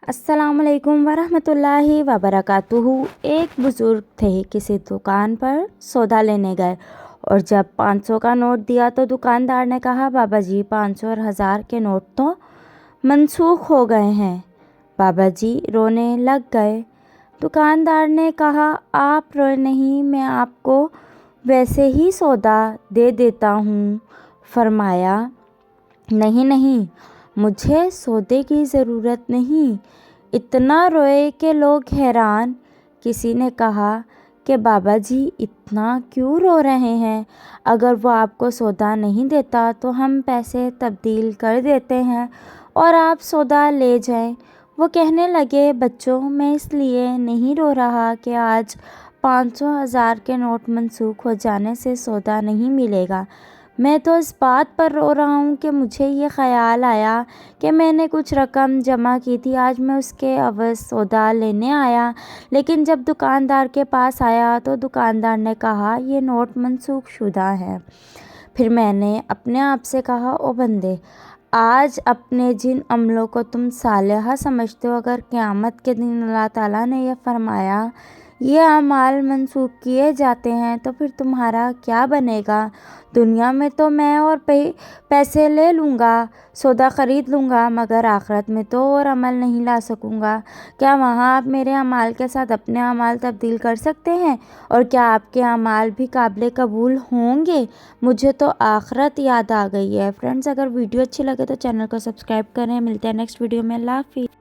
السلام علیکم ورحمۃ اللہ وبرکاتہ۔ ایک بزرگ تھے، کسی دکان پر سودا لینے گئے اور جب 500 کا نوٹ دیا تو دکاندار نے کہا، بابا جی 500 اور 1000 کے نوٹ تو منسوخ ہو گئے ہیں۔ بابا جی رونے لگ گئے۔ دکاندار نے کہا، آپ روئے نہیں، میں آپ کو ویسے ہی سودا دے دیتا ہوں۔ فرمایا، نہیں، مجھے سودے کی ضرورت نہیں۔ اتنا روئے کہ لوگ حیران۔ کسی نے کہا کہ بابا جی اتنا کیوں رو رہے ہیں؟ اگر وہ آپ کو سودا نہیں دیتا تو ہم پیسے تبدیل کر دیتے ہیں اور آپ سودا لے جائیں۔ وہ کہنے لگے، بچوں، میں اس لیے نہیں رو رہا کہ آج 500 1000 کے نوٹ منسوخ ہو جانے سے سودا نہیں ملے گا۔ میں تو اس بات پر رو رہا ہوں کہ مجھے یہ خیال آیا کہ میں نے کچھ رقم جمع کی تھی، آج میں اس کے عوض سودا لینے آیا، لیکن جب دکاندار کے پاس آیا تو دکاندار نے کہا، یہ نوٹ منسوخ شدہ ہے۔ پھر میں نے اپنے آپ سے کہا، او بندے، آج اپنے جن عملوں کو تم صالحہ سمجھتے ہو، اگر قیامت کے دن اللہ تعالیٰ نے یہ فرمایا یہ اعمال منسوخ کیے جاتے ہیں تو پھر تمہارا کیا بنے گا؟ دنیا میں تو میں اور پیسے لے لوں گا، سودا خرید لوں گا، مگر آخرت میں تو اور عمل نہیں لا سکوں گا۔ کیا وہاں آپ میرے اعمال کے ساتھ اپنے اعمال تبدیل کر سکتے ہیں؟ اور کیا آپ کے اعمال بھی قابل قبول ہوں گے؟ مجھے تو آخرت یاد آ گئی ہے۔ فرینڈز، اگر ویڈیو اچھی لگے تو چینل کو سبسکرائب کریں۔ ملتے ہیں نیکسٹ ویڈیو میں۔ اللہ حافظ۔